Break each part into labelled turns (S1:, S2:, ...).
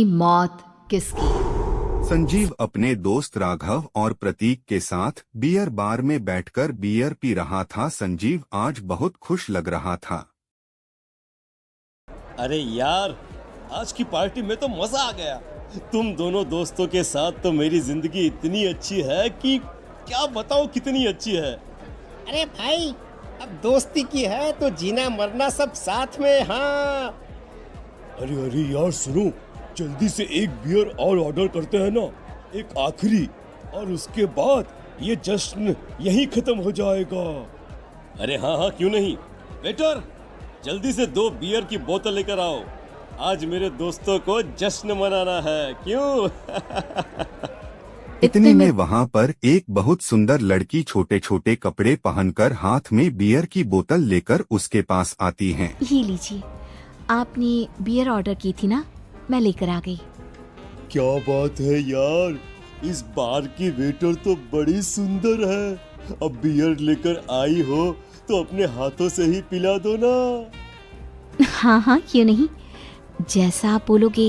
S1: आखिरी मौत किसकी?
S2: संजीव अपने दोस्त राघव और प्रतीक के साथ बियर बार में बैठकर बियर पी रहा था। संजीव आज बहुत खुश लग रहा था।
S3: अरे यार, आज की पार्टी में तो मजा आ गया। तुम दोनों दोस्तों के साथ तो मेरी जिंदगी इतनी अच्छी है कि क्या बताऊं कितनी अच्छी है।
S4: अरे भाई, अब दोस्ती की है तो जीना मरना सब साथ में। हाँ
S3: अरे अरे यार सुनो, जल्दी से एक बियर और ऑर्डर करते हैं ना, एक आखिरी, और उसके बाद ये जश्न यहीं खत्म हो जाएगा। अरे हाँ हाँ, क्यों नहीं। वेटर, जल्दी से 2 बियर की बोतल लेकर आओ। आज मेरे दोस्तों को जश्न मनाना है, क्यों?
S2: इतने में वहाँ पर एक बहुत सुंदर लड़की छोटे छोटे कपड़े पहनकर हाथ में बियर की बोतल लेकर उसके पास आती है।
S1: ये लीजिए, आपने बियर ऑर्डर की थी ना, मैं लेकर आ गई।
S3: क्या बात है यार, इस बार की वेटर तो बड़ी सुंदर है। अब बियर लेकर आई हो तो अपने हाथों से ही पिला दो ना।
S1: हाँ हाँ, क्यों नहीं, जैसा आप बोलोगे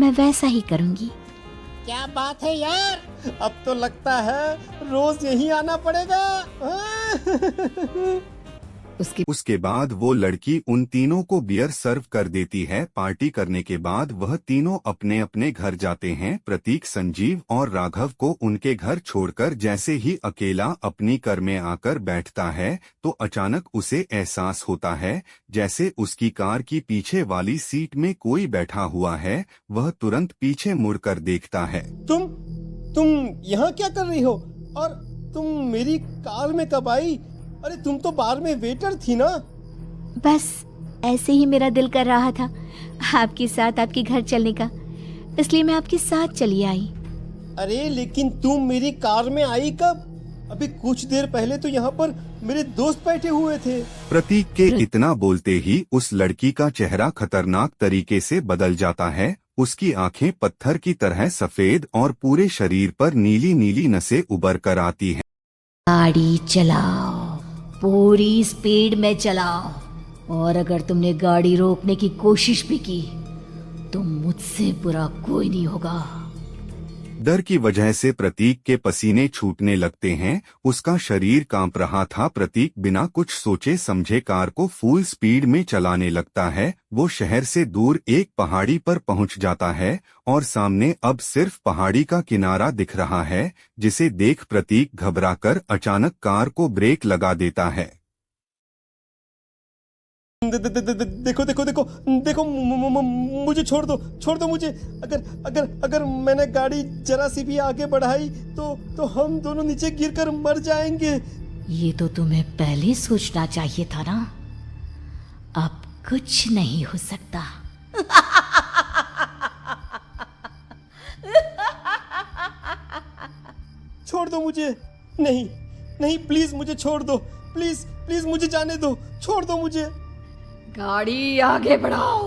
S1: मैं वैसा ही करूँगी।
S4: क्या बात है यार, अब तो लगता है रोज यहीं आना पड़ेगा।
S2: उसके बाद वो लड़की उन तीनों को बियर सर्व कर देती है। पार्टी करने के बाद वह तीनों अपने अपने घर जाते हैं। प्रतीक संजीव और राघव को उनके घर छोड़कर जैसे ही अकेला अपनी कार में आकर बैठता है तो अचानक उसे एहसास होता है जैसे उसकी कार की पीछे वाली सीट में कोई बैठा हुआ है। वह तुरंत पीछे मुड़कर देखता है।
S4: तुम यहाँ क्या कर रही हो? और तुम मेरी कार में कब आई? अरे तुम तो बार में वेटर थी ना।
S1: बस ऐसे ही मेरा दिल कर रहा था आपके साथ आपके घर चलने का, इसलिए मैं आपके साथ चली आई।
S4: अरे लेकिन तुम मेरी कार में आई कब? अभी कुछ देर पहले तो यहाँ पर मेरे दोस्त बैठे हुए थे।
S2: प्रतीक के इतना बोलते ही उस लड़की का चेहरा खतरनाक तरीके से बदल जाता है। उसकी आंखें पत्थर की तरह सफेद और पूरे शरीर पर नीली नीली नसें उभर कर आती हैं।
S1: गाड़ी चलाओ, पूरी स्पीड में चलाओ, और अगर तुमने गाड़ी रोकने की कोशिश भी की तो मुझसे बुरा कोई नहीं होगा।
S2: डर की वजह से प्रतीक के पसीने छूटने लगते हैं। उसका शरीर कांप रहा था। प्रतीक बिना कुछ सोचे समझे कार को फुल स्पीड में चलाने लगता है। वो शहर से दूर एक पहाड़ी पर पहुंच जाता है और सामने अब सिर्फ पहाड़ी का किनारा दिख रहा है, जिसे देख प्रतीक घबराकर अचानक कार को ब्रेक लगा देता है।
S4: देखो देखो देखो देखो, मुझे छोड़ दो मुझे। अगर मैंने गाड़ी जरा सी भी आगे बढ़ाई तो हम दोनों नीचे गिरकर मर जाएंगे।
S1: ये तो तुम्हें पहले सोचना चाहिए था ना। अब कुछ नहीं हो सकता।
S4: छोड़ दो मुझे। नहीं नहीं, प्लीज मुझे छोड़ दो। प्लीज प्लीज मुझे जाने दो, छोड़ दो मुझे।
S1: गाड़ी आगे बढ़ाओ।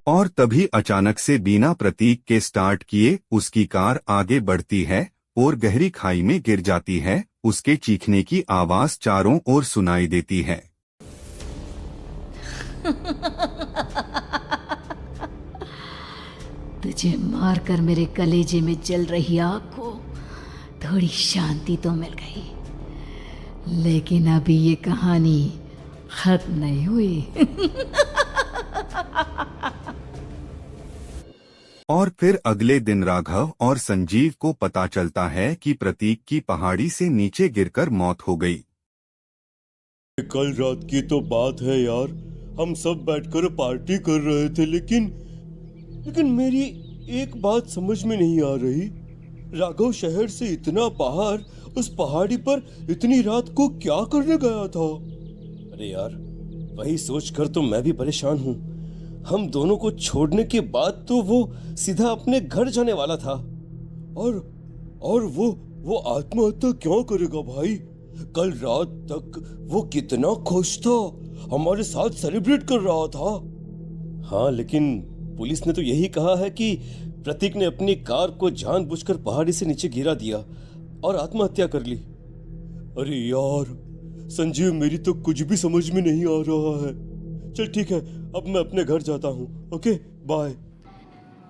S2: और तभी अचानक से बिना प्रतीक के स्टार्ट किए उसकी कार आगे बढ़ती है और गहरी खाई में गिर जाती है। उसके चीखने की आवाज चारों ओर सुनाई देती है।
S1: तुझे मारकर मेरे कलेजे में जल रही आग को थोड़ी शांति तो मिल गई, लेकिन अभी ये कहानी खत्म नहीं हुई।
S2: और फिर अगले दिन राघव और संजीव को पता चलता है कि प्रतीक की पहाड़ी से नीचे गिरकर मौत हो गई।
S3: कल रात की तो बात है यार, हम सब बैठकर पार्टी कर रहे थे, लेकिन मेरी एक बात समझ में नहीं आ रही। राघव शहर से इतना बाहर उस पहाड़ी पर इतनी रात को क्या करने गया था? अरे यार, वही सोचकर तो मैं भी परेशान हूँ। हम दोनों को छोड़ने के बाद तो वो सीधा अपने घर जाने वाला था, और वो आत्महत्या क्यों करेगा भाई? कल रात तक वो कितना खुश था, हमारे साथ सेलिब्रेट कर रहा था। हाँ, लेकिन पुलिस ने तो यही कहा है कि प्रतीक ने अपनी कार को जानबूझकर पहाड़ी से नीचे गिरा दिया और आत्महत्या कर ली। अरे यार संजीव, मेरी तो कुछ भी समझ में नहीं आ रहा है। चल ठीक है, अब मैं अपने घर जाता हूँ। Okay, bye.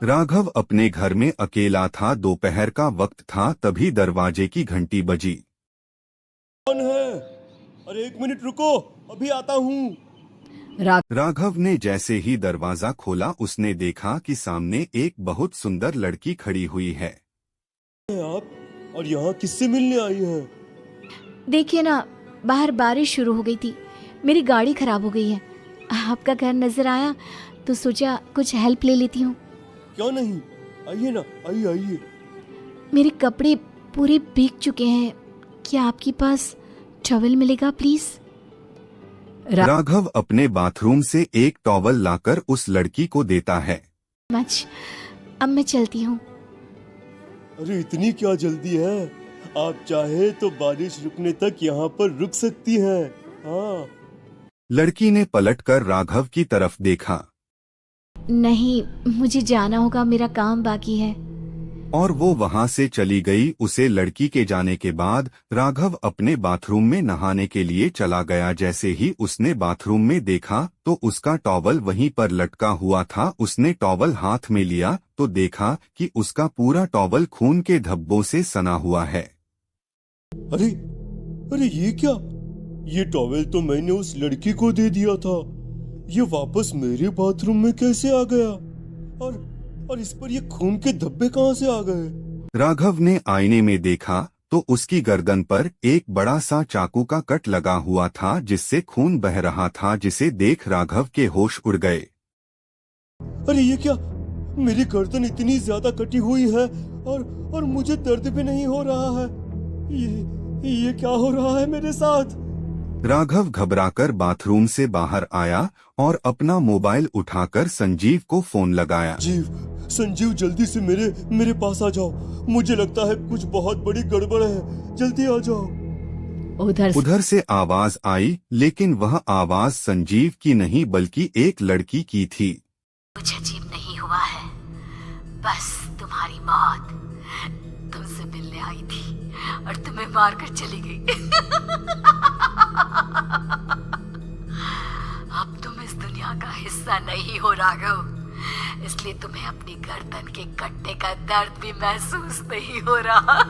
S2: राघव अपने घर में अकेला था। दोपहर का वक्त था, तभी दरवाजे की घंटी बजी।
S3: कौन है? अरे 1 मिनट रुको, अभी आता हूँ।
S2: राघव ने जैसे ही दरवाजा खोला, उसने देखा कि सामने एक बहुत सुंदर लड़की खड़ी हुई है।
S3: आप और यहाँ किससे मिलने आई हैं?
S1: देखिए ना, बाहर बारिश शुरू हो गई थी, मेरी गाड़ी खराब हो गई है। आपका घर नजर आया तो सोचा कुछ हेल्प ले लेती हूँ।
S3: क्यों नहीं, आइए ना, आइए आइए।
S1: मेरे कपड़े पूरे भीग चुके हैं, क्या आपके पास टॉवल मिलेगा प्लीज?
S2: राघव अपने बाथरूम से एक टॉवल लाकर उस लड़की को देता है।
S1: अब मैं चलती हूँ।
S3: अरे इतनी क्या जल्दी है? आप चाहे तो बारिश रुकने तक यहाँ पर रुक सकती हैं। हाँ।
S2: लड़की ने पलटकर राघव की तरफ देखा।
S1: नहीं, मुझे जाना होगा, मेरा काम बाकी है।
S2: और वो वहां से चली गई। उसे लड़की के जाने के बाद राघव अपने बाथरूम में नहाने के लिए चला गया। जैसे ही उसने बाथरूम में देखा तो उसका टॉवल वहीं पर लटका हुआ था। उसने टॉवल हाथ में लिया तो देखा कि उसका पूरा टॉवल खून के धब्बों से सना हुआ है।
S3: अरे अरे ये क्या? ये टॉवल तो मैंने उस लड़की को दे दिया था। ये वापस मेरे बाथरूम में कैसे आ गया? और इस पर ये खून के धब्बे कहाँ से आ गए?
S2: राघव ने आईने में देखा तो उसकी गर्दन पर एक बड़ा सा चाकू का कट लगा हुआ था, जिससे खून बह रहा था। जिसे देख राघव के होश उड़ गए।
S3: अरे ये क्या? मेरी गर्दन इतनी ज्यादा कटी हुई है और मुझे दर्द भी नहीं हो रहा है। ये क्या हो रहा है मेरे साथ?
S2: राघव घबराकर बाथरूम से बाहर आया और अपना मोबाइल उठाकर संजीव को फोन लगाया।
S3: संजीव जल्दी से मेरे पास आ जाओ। मुझे लगता है कुछ बहुत बड़ी गड़बड़ है, जल्दी आ जाओ।
S2: उधर से आवाज आई, लेकिन वह आवाज संजीव की नहीं बल्कि एक लड़की की थी।
S1: कुछ अजीब नहीं हुआ है, बस तुम्हारी मौत तुमसे मिलने आई थी और तुम्हें मारकर चली गई। अब तुम इस दुनिया का हिस्सा नहीं हो राघव, इसलिए तुम्हें अपनी गर्दन के कटने का दर्द भी महसूस नहीं हो रहा।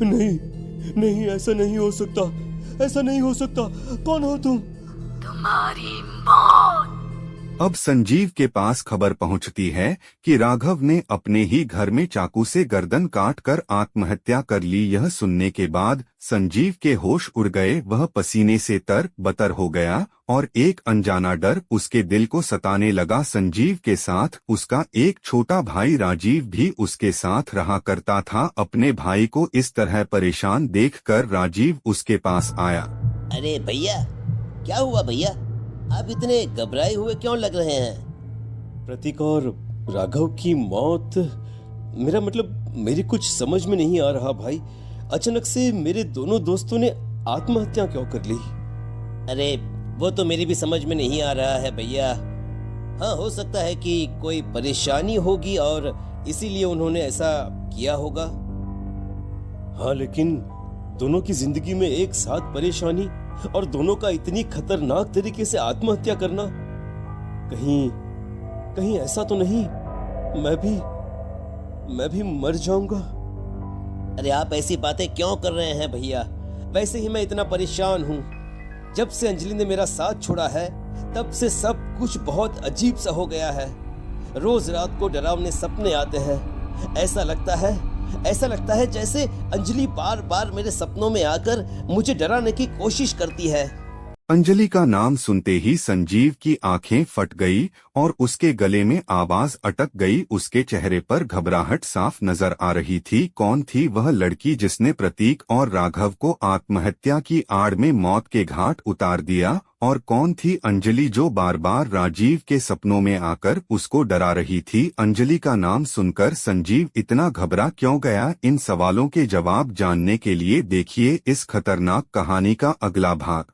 S3: नहीं, ऐसा नहीं हो सकता, ऐसा नहीं हो सकता। कौन हो तुम?
S1: तुम्हारी मौत।
S2: अब संजीव के पास खबर पहुंचती है कि राघव ने अपने ही घर में चाकू से गर्दन काटकर आत्महत्या कर ली। यह सुनने के बाद संजीव के होश उड़ गए। वह पसीने से तर-बतर हो गया और एक अनजाना डर उसके दिल को सताने लगा। संजीव के साथ उसका एक छोटा भाई राजीव भी उसके साथ रहा करता था। अपने भाई को इस तरह परेशान देखकर राजीव उसके पास आया।
S5: अरे भैया, क्या हुआ भैया? आप इतने घबराए हुए क्यों लग रहे हैं?
S3: प्रतीक और राघव की मौत, मेरा मतलब मेरी कुछ समझ में नहीं आ रहा भाई। अचानक से मेरे दोनों दोस्तों ने आत्महत्या क्यों कर ली?
S5: अरे वो तो मेरी भी समझ में नहीं आ रहा है भैया। हाँ, हो सकता है कि कोई परेशानी होगी और इसीलिए उन्होंने ऐसा किया होगा।
S3: हाँ, लेकिन दोनों की जिंदगी में एक साथ परेशानी और दोनों का इतनी खतरनाक तरीके से आत्महत्या करना, कहीं ऐसा तो नहीं मैं भी मर जाऊंगा?
S5: अरे आप ऐसी बातें क्यों कर रहे हैं भैया? वैसे ही मैं इतना परेशान हूँ। जब से अंजलि ने मेरा साथ छोड़ा है तब से सब कुछ बहुत अजीब सा हो गया है। रोज रात को डरावने सपने आते हैं। ऐसा लगता है जैसे अंजलि बार बार मेरे सपनों में आकर मुझे डराने की कोशिश करती है।
S2: अंजलि का नाम सुनते ही संजीव की आंखें फट गई और उसके गले में आवाज अटक गई। उसके चेहरे पर घबराहट साफ नजर आ रही थी। कौन थी वह लड़की जिसने प्रतीक और राघव को आत्महत्या की आड़ में मौत के घाट उतार दिया? और कौन थी अंजलि जो बार बार राजीव के सपनों में आकर उसको डरा रही थी? अंजलि का नाम सुनकर संजीव इतना घबरा क्यों गया? इन सवालों के जवाब जानने के लिए देखिए इस खतरनाक कहानी का अगला भाग।